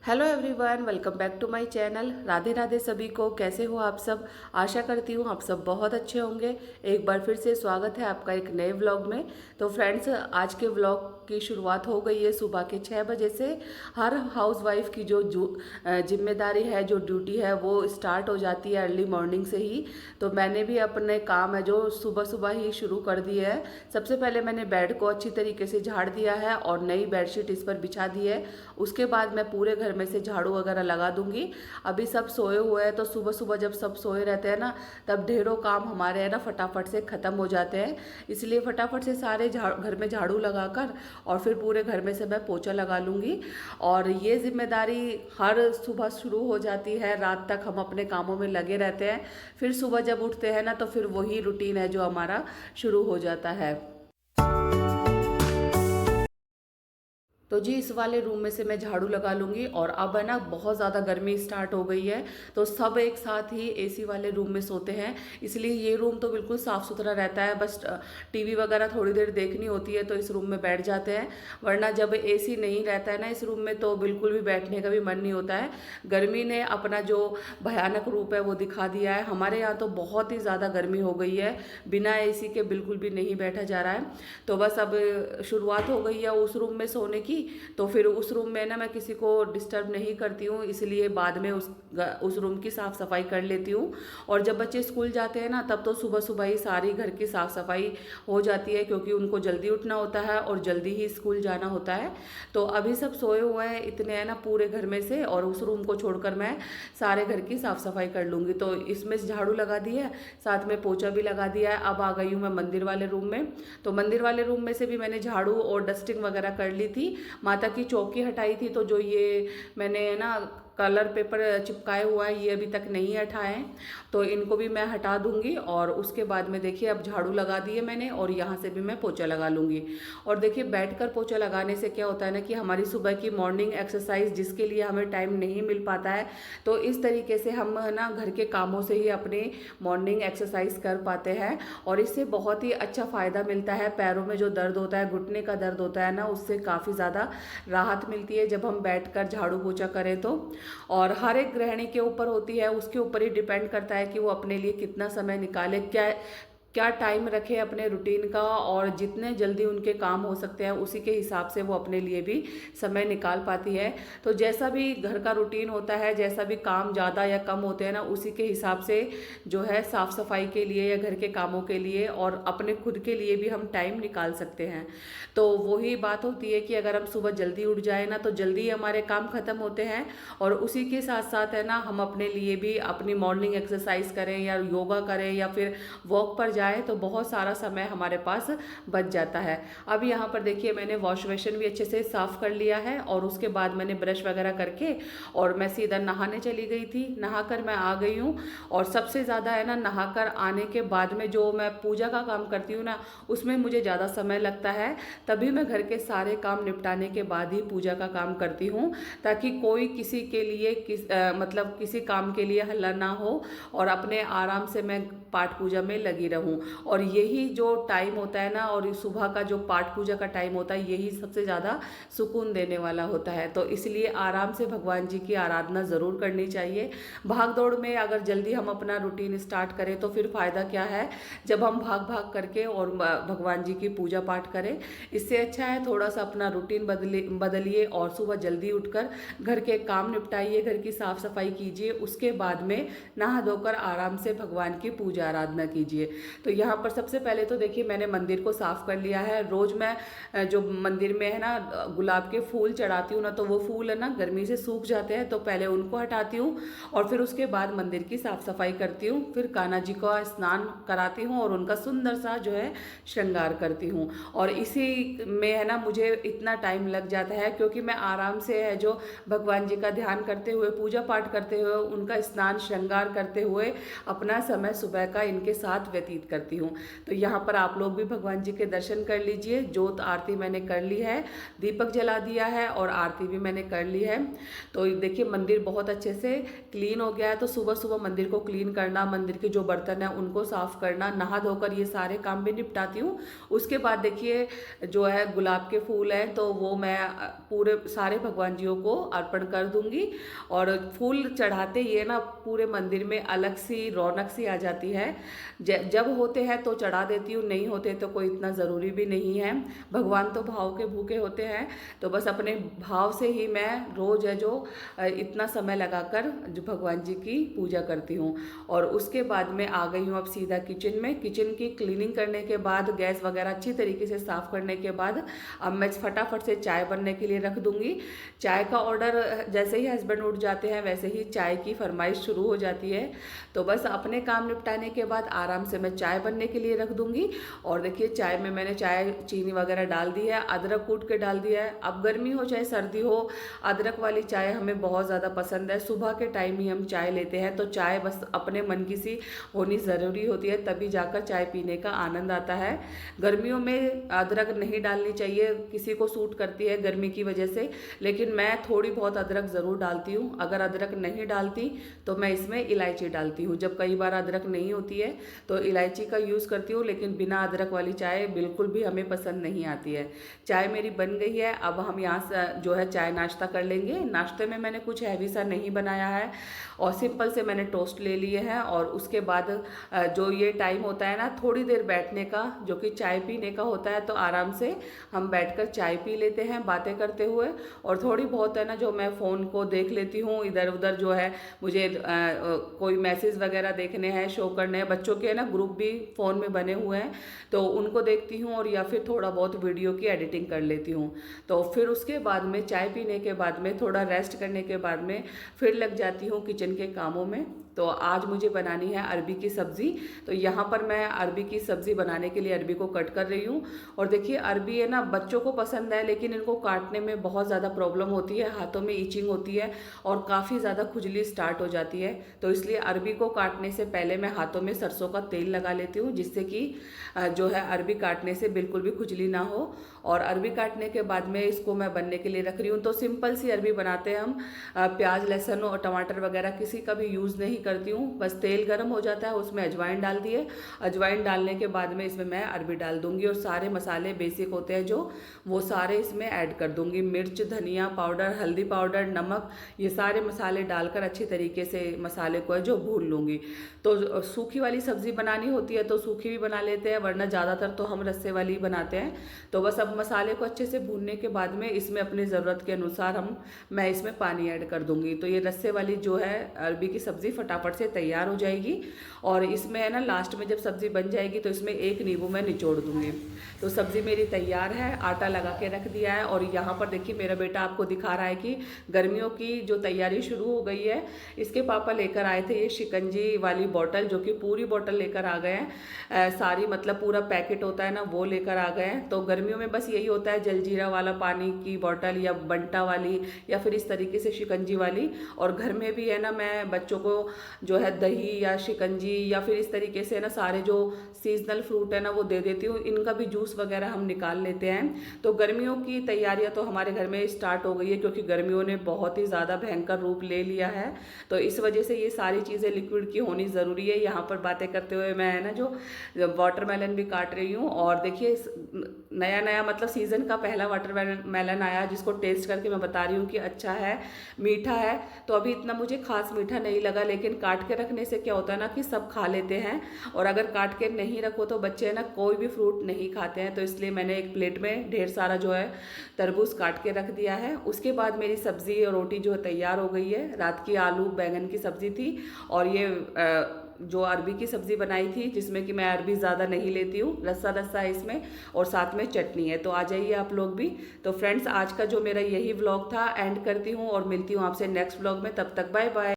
Hello everyone, welcome back to my channel. Radhe Radhe सभी को। कैसे हो आप सब? आशा करती हूँ आप सब बहुत अच्छे होंगे। एक बार फिर से स्वागत है आपका एक नए व्लॉग में। तो फ्रेंड्स, आज के व्लॉग की शुरुआत हो गई है सुबह के 6 बजे से। हर हाउसवाइफ की जो जिम्मेदारी है, जो ड्यूटी है, वो स्टार्ट हो जाती है अर्ली मॉर्निंग से ही। तो मैंने भी अपने काम है जो सुबह सुबह ही शुरू कर दिए है। सबसे पहले मैंने बेड को अच्छी तरीके से झाड़ दिया है और नई बेडशीट इस पर बिछा दी है। उसके बाद मैं पूरे घर में से झाड़ू वगैरह लगा दूंगी। अभी सब सोए हुए हैं, तो सुबह सुबह जब सब सोए रहते हैं ना, तब ढेरों काम हमारे है ना फटाफट से ख़त्म हो जाते हैं। इसलिए फटाफट से सारे घर में झाड़ू लगाकर और फिर पूरे घर में से मैं पोछा लगा लूँगी। और ये जिम्मेदारी हर सुबह शुरू हो जाती है, रात तक हम अपने कामों में लगे रहते हैं। फिर सुबह जब उठते हैं ना, तो फिर वही रूटीन है जो हमारा शुरू हो जाता है। तो जी, इस वाले रूम में से मैं झाड़ू लगा लूँगी। और अब है ना बहुत ज़्यादा गर्मी स्टार्ट हो गई है, तो सब एक साथ ही एसी वाले रूम में सोते हैं। इसलिए ये रूम तो बिल्कुल साफ़ सुथरा रहता है। बस टीवी वगैरह थोड़ी देर देखनी होती है तो इस रूम में बैठ जाते हैं। वरना जब एसी नहीं रहता है ना इस रूम में, तो बिल्कुल भी बैठने का भी मन नहीं होता है। गर्मी ने अपना जो भयानक रूप है वो दिखा दिया है। हमारे यहाँ तो बहुत ही ज़्यादा गर्मी हो गई है, बिना एसी के बिल्कुल भी नहीं बैठा जा रहा है। तो बस अब शुरुआत हो गई है उस रूम में सोने की। तो फिर उस रूम में ना मैं किसी को डिस्टर्ब नहीं करती हूँ, इसलिए बाद में उस रूम की साफ़ सफाई कर लेती हूँ। और जब बच्चे स्कूल जाते हैं ना, तब तो सुबह सुबह ही सारी घर की साफ़ सफाई हो जाती है, क्योंकि उनको जल्दी उठना होता है और जल्दी ही स्कूल जाना होता है। तो अभी सब सोए हुए हैं इतने हैं ना पूरे घर में से, और उस रूम को छोड़कर मैं सारे घर की साफ़ सफाई कर लूँगी। तो इसमें झाड़ू लगा दी है, साथ में पोछा भी लगा दिया है। अब आ गई हूँ मैं मंदिर वाले रूम में। तो मंदिर वाले रूम में से भी मैंने झाड़ू और डस्टिंग वगैरह कर ली थी। माता की चौकी हटाई थी, तो जो ये मैंने ना कलर पेपर चिपकाए हुआ है, ये अभी तक नहीं हटाए हैं, तो इनको भी मैं हटा दूंगी। और उसके बाद में देखिए अब झाड़ू लगा दी है मैंने, और यहाँ से भी मैं पोछा लगा लूँगी। और देखिए बैठकर पोछा लगाने से क्या होता है ना कि हमारी सुबह की मॉर्निंग एक्सरसाइज जिसके लिए हमें टाइम नहीं मिल पाता है, तो इस तरीके से हम ना घर के कामों से ही अपनी मॉर्निंग एक्सरसाइज कर पाते हैं। और इससे बहुत ही अच्छा फ़ायदा मिलता है। पैरों में जो दर्द होता है, घुटने का दर्द होता है ना, उससे काफ़ी ज़्यादा राहत मिलती है जब हम बैठकर झाड़ू पोछा करें तो। और हर एक गृहिणी के ऊपर होती है, उसके ऊपर ही डिपेंड करता है कि वो अपने लिए कितना समय निकाले, क्या क्या टाइम रखे अपने रूटीन का, और जितने जल्दी उनके काम हो सकते हैं उसी के हिसाब से वो अपने लिए भी समय निकाल पाती है। तो जैसा भी घर का रूटीन होता है, जैसा भी काम ज़्यादा या कम होते हैं ना, उसी के हिसाब से जो है साफ़ सफाई के लिए या घर के कामों के लिए और अपने खुद के लिए भी हम टाइम निकाल सकते हैं। तो वही बात होती है कि अगर हम सुबह जल्दी उठ जाए ना, तो जल्दी हमारे काम ख़त्म होते हैं। और उसी के साथ साथ है ना, हम अपने लिए भी अपनी मॉर्निंग एक्सरसाइज करें या योगा करें या फिर वॉक पर जाए, तो बहुत सारा समय हमारे पास बच जाता है। अब यहाँ पर देखिए मैंने वॉश बेसिन भी अच्छे से साफ़ कर लिया है, और उसके बाद मैंने ब्रश वगैरह करके और मैं सीधा नहाने चली गई थी। नहाकर मैं आ गई हूँ। और सबसे ज़्यादा है ना, नहाकर आने के बाद में जो मैं पूजा का काम करती हूँ ना, उसमें मुझे ज़्यादा समय लगता है। तभी मैं घर के सारे काम निपटाने के बाद ही पूजा का काम करती हूँ, ताकि कोई किसी के लिए मतलब किसी काम के लिए हल्ला ना हो, और अपने आराम से मैं पाठ पूजा में लगी रहूं। और यही जो टाइम होता है ना, और सुबह का जो पाठ पूजा का टाइम होता है, यही सबसे ज़्यादा सुकून देने वाला होता है। तो इसलिए आराम से भगवान जी की आराधना ज़रूर करनी चाहिए। भाग दौड़ में अगर जल्दी हम अपना रूटीन स्टार्ट करें तो फिर फ़ायदा क्या है, जब हम भाग भाग करके और भगवान जी की पूजा पाठ करें। इससे अच्छा है थोड़ा सा अपना रूटीन बदलिए और सुबह जल्दी उठकर घर के काम निपटाइए, घर की साफ़ सफाई कीजिए। उसके बाद में नहा धोकर आराम से भगवान की पूजा आराधना कीजिए। तो यहाँ पर सबसे पहले तो देखिए मैंने मंदिर को साफ़ कर लिया है। रोज़ मैं जो मंदिर में है ना गुलाब के फूल चढ़ाती हूँ ना, तो वो फूल है ना गर्मी से सूख जाते हैं, तो पहले उनको हटाती हूँ और फिर उसके बाद मंदिर की साफ़ सफाई करती हूँ। फिर कान्हा जी का स्नान कराती हूँ और उनका सुंदर सा जो है श्रृंगार करती हूँ। और इसी में है ना मुझे इतना टाइम लग जाता है, क्योंकि मैं आराम से है जो भगवान जी का ध्यान करते हुए, पूजा पाठ करते हुए, उनका स्नान श्रृंगार करते हुए अपना समय सुबह का इनके साथ व्यतीत करती हूँ। तो यहाँ पर आप लोग भी भगवान जी के दर्शन कर लीजिए। जोत आरती मैंने कर ली है, दीपक जला दिया है और आरती भी मैंने कर ली है। तो देखिए मंदिर बहुत अच्छे से क्लीन हो गया है। तो सुबह सुबह मंदिर को क्लीन करना, मंदिर के जो बर्तन है उनको साफ करना, नहा धोकर ये सारे काम भी निपटाती हूँ। उसके बाद देखिए जो है गुलाब के फूल हैं तो वो मैं पूरे सारे भगवान जियों को अर्पण कर दूंगी। और फूल चढ़ाते ही ना पूरे मंदिर में अलग सी रौनक सी आ जाती है। जब होते हैं तो चढ़ा देती हूँ, नहीं होते तो कोई इतना ज़रूरी भी नहीं है। भगवान तो भाव के भूखे होते हैं, तो बस अपने भाव से ही मैं रोज़ है जो इतना समय लगाकर जो भगवान जी की पूजा करती हूँ। और उसके बाद में आ गई हूँ अब सीधा किचन में। किचन की क्लीनिंग करने के बाद, गैस वगैरह अच्छी तरीके से साफ़ करने के बाद अब मैं फटाफट से चाय बनने के लिए रख दूँगी। चाय का ऑर्डर जैसे ही हस्बैंड उठ जाते हैं वैसे ही चाय की फरमाइश शुरू हो जाती है। तो बस अपने काम निपटाने के बाद आराम से मैं चाय बनने के लिए रख दूँगी। और देखिए चाय में मैंने चाय चीनी वगैरह डाल दी है, अदरक कूट के डाल दिया है। अब गर्मी हो चाहे सर्दी हो, अदरक वाली चाय हमें बहुत ज़्यादा पसंद है। सुबह के टाइम ही हम चाय लेते हैं, तो चाय बस अपने मन की सी होनी ज़रूरी होती है, तभी जाकर चाय पीने का आनंद आता है। गर्मियों में अदरक नहीं डालनी चाहिए, किसी को सूट करती है गर्मी की वजह से, लेकिन मैं थोड़ी बहुत अदरक ज़रूर डालती हूँ। अगर अदरक नहीं डालती तो मैं इसमें इलायची डालती हूँ। जब कई बार अदरक नहीं होती है तो इलायची का यूज़ करती हूँ, लेकिन बिना अदरक वाली चाय बिल्कुल भी हमें पसंद नहीं आती है। चाय मेरी बन गई है, अब हम यहाँ से जो है चाय नाश्ता कर लेंगे। नाश्ते में मैंने कुछ हैवी सा नहीं बनाया है और सिंपल से मैंने टोस्ट ले लिए हैं। और उसके बाद जो ये टाइम होता है ना थोड़ी देर बैठने का, जो कि चाय पीने का होता है, तो आराम से हम बैठकर चाय पी लेते हैं बातें करते हुए। और थोड़ी बहुत है ना जो मैं फ़ोन को देख लेती हूँ, इधर उधर जो है मुझे कोई मैसेज वगैरह देखने हैं, शो करने हैं। बच्चों के ना ग्रुप भी फ़ोन में बने हुए हैं तो उनको देखती हूँ, और या फिर थोड़ा बहुत वीडियो की एडिटिंग कर लेती हूँ। तो फिर उसके बाद में चाय पीने के बाद में थोड़ा रेस्ट करने के बाद में फिर लग जाती हूँ किचन के कामों में। तो आज मुझे बनानी है अरबी की सब्ज़ी। तो यहाँ पर मैं अरबी की सब्ज़ी बनाने के लिए अरबी को कट कर रही हूँ। और देखिए अरबी है ना बच्चों को पसंद है, लेकिन इनको काटने में बहुत ज़्यादा प्रॉब्लम होती है, हाथों में ईचिंग होती है और काफ़ी ज़्यादा खुजली स्टार्ट हो जाती है। तो इसलिए अरबी को काटने से पहले मैं हाथों में सरसों का तेल लगा लेती हूँ, जिससे कि जो है अरबी काटने से बिल्कुल भी खुजली ना हो। और अरबी काटने के बाद में इसको मैं बनने के लिए रख रही हूँ। तो सिंपल सी अरबी बनाते हैं हम, प्याज लहसुन और टमाटर वगैरह किसी का भी यूज़ नहीं करती हूँ। बस तेल गर्म हो जाता है, उसमें अजवाइन डाल दिए। अजवाइन डालने के बाद में इसमें मैं अरबी डाल दूँगी और सारे मसाले बेसिक होते हैं जो, वो सारे इसमें ऐड कर दूँगी। मिर्च, धनिया पाउडर, हल्दी पाउडर, नमक, ये सारे मसाले डालकर अच्छी तरीके से मसाले को है जो भून लूँगी। तो सूखी वाली सब्ज़ी बनानी होती है तो सूखी भी बना लेते हैं, वरना ज़्यादातर तो हम रस्से वाली बनाते हैं। तो बस अब मसाले को अच्छे से भूनने के बाद में इसमें अपनी ज़रूरत के अनुसार मैं इसमें पानी ऐड कर दूँगी। तो ये रस्से वाली जो है अरबी की सब्ज़ी फटाफट से तैयार हो जाएगी। और इसमें है ना लास्ट में जब सब्ज़ी बन जाएगी तो इसमें एक नींबू मैं निचोड़ दूँगी। तो सब्ज़ी मेरी तैयार है, आटा लगा के रख दिया है। और यहाँ पर देखिए मेरा बेटा आपको दिखा रहा है कि गर्मियों की जो तैयारी शुरू हो गई है। इसके पापा लेकर आए थे ये शिकंजी वाली बॉटल, जो कि पूरी बॉटल लेकर आ गए हैं, सारी मतलब पूरा पैकेट होता है ना वो लेकर आ गए हैं। तो गर्मियों में बस यही होता है, जलजीरा वाला पानी की बॉटल या बंटा वाली या फिर इस तरीके से शिकंजी वाली। और घर में भी है ना मैं बच्चों को जो है दही या शिकंजी या फिर इस तरीके से ना सारे जो सीजनल फ्रूट है ना वो दे देती हूँ। इनका भी जूस वगैरह हम निकाल लेते हैं। तो गर्मियों की तैयारियां तो हमारे घर में स्टार्ट हो गई है, क्योंकि गर्मियों ने बहुत ही ज़्यादा भयंकर रूप ले लिया है। तो इस वजह से ये सारी चीज़ें लिक्विड की होनी ज़रूरी है। यहाँ पर बातें करते हुए मैं है ना जो वाटरमेलन भी काट रही हूँ। और देखिए नया नया मतलब सीज़न का पहला वाटरमेलन आया, जिसको टेस्ट करके मैं बता रही हूँ कि अच्छा है, मीठा है। तो अभी इतना मुझे खास मीठा नहीं लगा, लेकिन काट के रखने से क्या होता है ना कि सब खा लेते हैं। और अगर काट के नहीं रखो तो बच्चे ना कोई भी फ्रूट नहीं खाते हैं। तो इसलिए मैंने एक प्लेट में ढेर सारा जो है तरबूज काट के रख दिया है। उसके बाद मेरी सब्ज़ी और रोटी जो है तैयार हो गई है। रात की आलू बैंगन की सब्ज़ी थी और ये जो अरबी की सब्ज़ी बनाई थी, जिसमें कि मैं अरबी ज़्यादा नहीं लेती हूँ, रस्सा रस्सा है इसमें, और साथ में चटनी है। तो आ जाइए आप लोग भी। तो फ्रेंड्स आज का जो मेरा यही व्लॉग था, एंड करती हूँ और मिलती हूँ आपसे नेक्स्ट व्लॉग में। तब तक बाय बाय।